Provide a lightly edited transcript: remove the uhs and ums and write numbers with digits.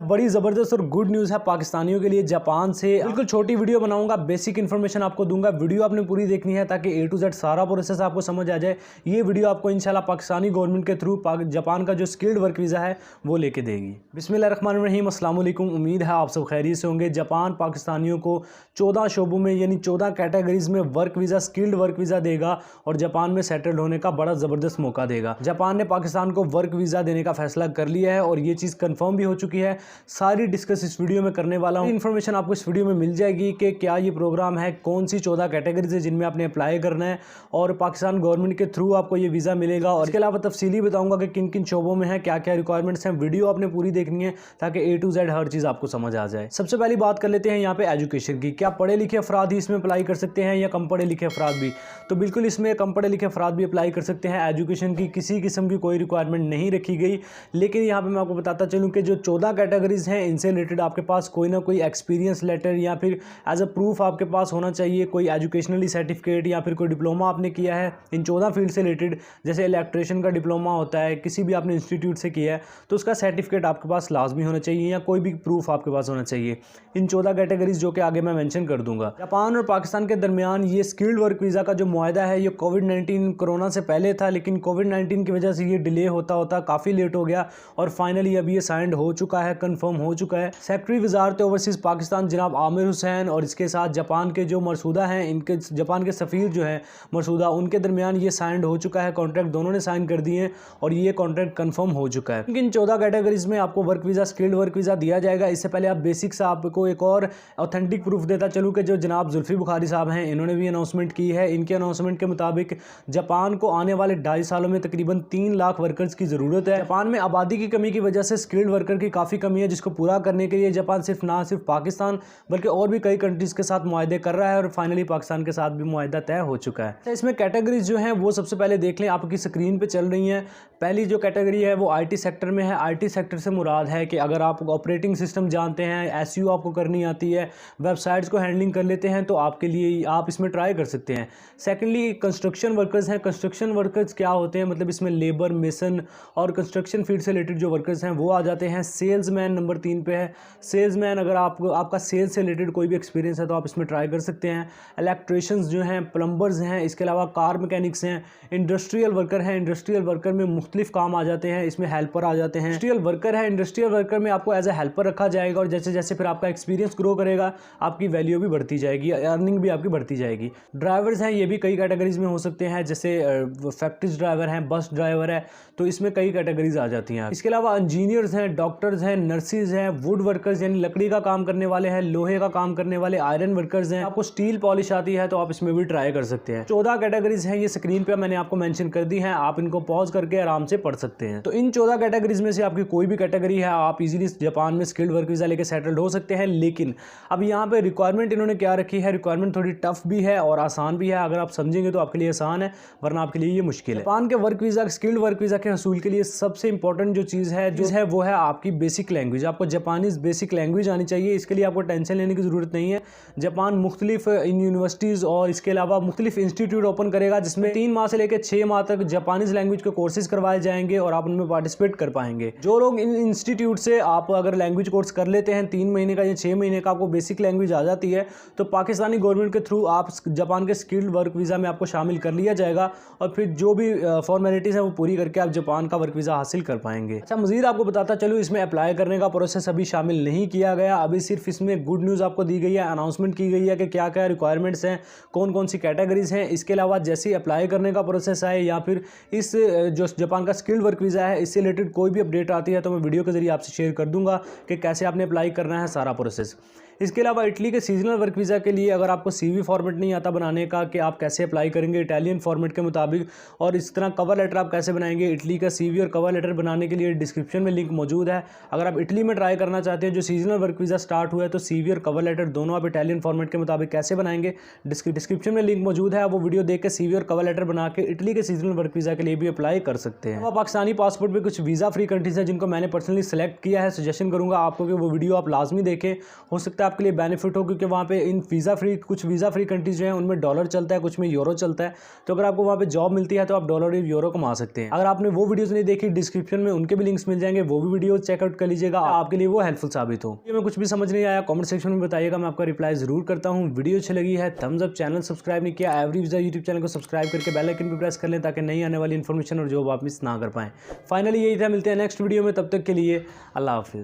बड़ी ज़बरदस्त और गुड न्यूज़ है पाकिस्तानियों के लिए जापान से। बिल्कुल छोटी वीडियो बनाऊंगा, बेसिक इन्फॉर्मेशन आपको दूंगा। वीडियो आपने पूरी देखनी है ताकि A to Z सारा प्रोसेस आपको समझ आ जाए। ये वीडियो आपको इंशाल्लाह पाकिस्तानी गवर्नमेंट के थ्रू जापान का जो स्किल्ड वर्क वीज़ा है वो लेके देगी। बिस्मिल्लाहिर्रहमानिर्रहीम, अस्सलाम वालेकुम। उम्मीद है आप सब खैरियत से होंगे। जापान पाकिस्तानियों को 14 शोबों में यानी 14 कैटेगरीज में work visa, skilled work visa देगा और जापान में सेटल्ड होने का बड़ा ज़बरदस्त मौका देगा। जापान ने पाकिस्तान को वर्क वीज़ा देने का फैसला कर लिया है और ये चीज़ कंफर्म भी हो चुकी है। सारी डिस्कस इस वीडियो में करने वाला हूँ। इन्फॉर्मेशन आपको इस वीडियो में मिल जाएगी कि क्या ये प्रोग्राम है, कौन सी 14 कैटेगरीज है जिनमें आपने अप्लाई करना है और पाकिस्तान गवर्नमेंट के थ्रू आपको ये वीज़ा मिलेगा। और इसके अलावा तफसीली बताऊंगा कि किन किन शोबों में है, क्या क्या रिक्वायरमेंट्स हैं। वीडियो आपने पूरी देखनी है ताकि A to Z हर चीज़ आपको समझ आ जाए। सबसे पहली बात कर लेते हैं यहाँ पे एजुकेशन की। क्या पढ़े लिखे अफराद ही इसमें अप्लाई कर सकते हैं या कम पढ़े लिखे अफराद भी? तो बिल्कुल इसमें कम पढ़े लिखे अफराद भी अप्लाई कर सकते हैं। एजुकेशन की किसी किस्म की कोई रिक्वायरमेंट नहीं रखी गई। लेकिन यहाँ पे मैं आपको बताता चलूँ कि जो 14 कैटेगरीज हैं इनसे रिलेटेड आपके पास कोई ना कोई एक्सपीरियंस लेटर या फिर एज अ प्रूफ आपके पास होना चाहिए। कोई एजुकेशनली सर्टिफिकेट या फिर कोई डिप्लोमा आपने किया है इन 14 फील्ड से रिलेटेड। जैसे इलेक्ट्रिशियन का डिप्लोमा होता है, किसी भी आपने इंस्टीट्यूट से किया है तो उसका सर्टिफिकेट आपके पास लाजमी होना चाहिए या कोई भी प्रूफ आपके पास होना चाहिए। इन 14 कैटेगरीज जो कि आगे मैं मेंशन कर दूंगा। जापान और पाकिस्तान के दरमियान ये स्किल्ड वर्क वीज़ा का जो मुआहदा है ये कोविड-19 कोरोना से पहले था, लेकिन कोविड-19 की वजह से ये डिले होता होता काफ़ी लेट हो गया और फाइनली अभी ये साइंड हो चुका है, कंफर्म हो चुका है। सेक्रेटरी वजारत ओवरसीज़ पाकिस्तान जनाब आमिर हुसैन और इसके साथ जापान के जो मरसूदा हैं, इनके जापान के सफ़ीर जो हैं मरसूदा, उनके दरमियान ये साइंड हो चुका है। कॉन्ट्रैक्ट दोनों ने साइन कर दिए और ये कॉन्ट्रैक्ट कंफर्म हो चुका है। लेकिन 14 कैटेगरीज में आपको work visa, skilled work visa दिया जाएगा। इससे पहले आप बेसिक से आपको एक और ऑथेंटिक प्रूफ देता चलूँ कि जो जनाब जुल्फी बुखारी साहब हैं इन्होंने भी अनाउंसमेंट की है। इनके अनाउंसमेंट के मुताबिक जापान को आने वाले 2.5 सालों में तकरीबन 3 लाख वर्कर्स की ज़रूरत है। जापान में आबादी की कमी की वजह से स्किल्ड वर्कर की काफ़ी कमी है, जिसको पूरा करने के लिए जापान ना सिर्फ पाकिस्तान बल्कि और भी कई कंट्रीज़ के साथ मुआहदे कर रहा है और फाइनली पाकिस्तान के साथ भी मुआहदा तय हो चुका है। तो इसमें कैटेगरीज जो हैं वो सबसे पहले देख लें, आपकी स्क्रीन पे चल रही हैं। पहली जो कैटेगरी है वो IT सेक्टर में है। IT सेक्टर से मुराद है कि अगर आप ऑपरेटिंग सिस्टम जानते हैं, SEO आपको करनी आती है, वेबसाइट्स को हैंडलिंग कर लेते हैं तो आपके लिए आप इसमें ट्राई कर सकते हैं। सेकेंडली कंस्ट्रक्शन वर्कर्स हैं। कंस्ट्रक्शन वर्कर्स क्या होते हैं, मतलब इसमें लेबर, मेसन और कंस्ट्रक्शन फील्ड से रिलेटेड जो वर्कर्स हैं वो आ जाते हैं। सेल्समैन नंबर 3 पे है। सेल्समैन, अगर आपका सेल्स से रिलेटेड कोई भी एक्सपीरियंस है तो आप इसमें ट्राई कर सकते हैं। इलेक्ट्रिशियंस जो हैं, प्लम्बर्स हैं, इसके अलावा कार मैकेनिक्स हैं। इंडस्ट्रियल वर्कर हैं। इंडस्ट्रियल वर्कर में मुख्तलिफ काम आ जाते हैं, इसमें हेल्पर आ जाते हैं। इंडस्ट्रियल वर्कर है, इंडस्ट्रियल वर्कर में आपको एज ए हेल्पर रखा जाएगा और जैसे जैसे फिर आपका एक्सपीरियंस ग्रो करेगा आपकी वैल्यू भी बढ़ती जाएगी, अर्निंग भी आपकी बढ़ती जाएगी। ड्राइवर्स हैं, ये भी कई कैटेगरीज में हो सकते हैं, जैसे फैक्ट्रीज ड्राइवर हैं, बस ड्राइवर है, तो इसमें कई कैटेगरीज आ जाती हैं। इसके अलावा इंजीनियर्स हैं, डॉक्टर्स हैं, नर्सिस हैं, वुड वर्कर्स यानी लकड़ी का काम करने वाले हैं, लोहे का काम करने वाले आयरन वर्कर्स हैं। आपको स्टील पॉलिश आती है तो आप इसमें भी ट्राई कर सकते हैं। 14 कैटेगरीज हैं, ये स्क्रीन पे मैंने आपको मेंशन कर दी हैं, आप इनको पॉज करके आराम से पढ़ सकते हैं। तो इन 14 कैटेगरीज में से आपकी कोई भी कैटेगरी है, आप इजीली जापान में स्किल्ड वर्क वीज़ा लेके सेटल्ड हो सकते हैं। लेकिन अब यहाँ पे रिक्वायरमेंट इन्होंने क्या रखी है, रिक्वायरमेंट थोड़ी टफ भी है और आसान भी है। अगर आप समझेंगे तो आपके लिए आसान है, वरना आपके लिए ये मुश्किल है। जापान के work visa, skilled work visa के हसूल के लिए सबसे इंपॉर्टेंट जो चीज़ है वो है आपकी बेसिक लैंग्वेज। आपको जापानीज़ बेसिक लैंग्वेज आनी चाहिए। इसके लिए आपको टेंशन लेने की ज़रूरत नहीं है। जापान मुख्तलिफ यूनिवर्सिटीज़ और इसके अलावा मुख्तलिफ इंस्टीट्यूट ओपन करेगा जिसमें 3 माह से लेकर 6 माह तक जापानीज़ लैंग्वेज के कोर्सेज करवाए जाएंगे और आप उनमें पार्टिसिपेट कर पाएंगे। जो लोग इन इंस्टीट्यूट से आप अगर लैंग्वेज कोर्स कर लेते हैं 3 महीने का या 6 महीने का, आपको बेसिक लैंग्वेज आ जाती है तो पाकिस्तानी गवर्नमेंट के थ्रू आप जापान के स्किल्ड वर्क वीज़ा में आपको शामिल कर लिया जाएगा और फिर जो भी फॉर्मेलिटीज़ हैं वो पूरी करके आप जापान का वर्क वीज़ा हासिल कर पाएंगे। अच्छा, मज़ीद आपको बताता चलूँ, इसमें अप्लाई करने का प्रोसेस अभी शामिल नहीं किया गया। अभी सिर्फ इसमें गुड न्यूज़ आपको दी गई है, अनाउंसमेंट की गई है कि क्या क्या रिक्वायरमेंट्स हैं, कौन कौन सी कैटेगरीज हैं। इसके अलावा जैसे ही अप्लाई करने का प्रोसेस आए या फिर इस जो जापान का स्किल्ड वर्क वीज़ा है इससे रिलेटेड कोई भी अपडेट आती है तो मैं वीडियो के जरिए आपसे शेयर कर दूंगा कि कैसे आपने अप्लाई करना है, सारा प्रोसेस। इसके अलावा इटली के सीजनल वर्क वीज़ा के लिए अगर आपको CV फॉर्मेट नहीं आता बनाने का कि आप कैसे अप्लाई करेंगे इटालियन फॉर्मेट के मुताबिक और इस तरह कवर लेटर आप कैसे बनाएंगे, इटली का CV और कवर लेटर बनाने के लिए डिस्क्रिप्शन में लिंक मौजूद है। अगर आप इटली में ट्राई करना चाहते हैं, जो सीजनल वर्क वीज़ा स्टार्ट हुआ है, तो CV और कवर लेटर दोनों आप इटालियन फॉर्मेट के मुताबिक कैसे बनाएंगे डिस्क्रिप्शन में लिंक मौजूद है। वो वीडियो देख के CV और कवर लेटर बना के इटली के सीजनल वर्क वीज़ा के लिए भी अप्लाई कर सकते हैं। पाकिस्तानी पासपोर्ट पर कुछ वीज़ा फ्री कंट्रीज हैं जिनको मैंने पर्सनली सेलेक्ट किया है, सजेशन करूँगा आपको कि वो वीडियो आप लाजमी देखें। हो सकता है आपके लिए बेनिफिट हो, क्योंकि वहाँ पे इन कुछ वीज़ा फ्री कंट्रीज जो हैं उनमें डॉलर चलता है, कुछ में यूरो चलता है। तो अगर आपको वहाँ पे जॉब मिलती है तो आप डॉलर और यूरो कमा सकते हैं। अगर आपने वो वीडियोस नहीं देखी, डिस्क्रिप्शन में उनके भी लिंक्स मिल जाएंगे, वो भी वीडियो चेकआउट कर लीजिएगा, आपके लिए वो हेल्पफुल साबित हो। ये मैं कुछ भी समझ नहीं आया कमेंट सेक्शन में बताइएगा, मैं आपका रिप्लाई जरूर करता हूँ। वीडियो अच्छी लगी है थम्स अप, चैनल सब्सक्राइब नहीं किया एवरी वीज़ा यूट्यूब चैनल को सब्सक्राइब करके बेल आइकन भी प्रेस कर लें ताकि नई आने वाली इन्फॉर्मेशन और जॉब आप मिस ना कर पाएं। फाइनली यही था, मिलते हैं नेक्स्ट वीडियो में, तब तक के लिए अल्लाह हाफिज़।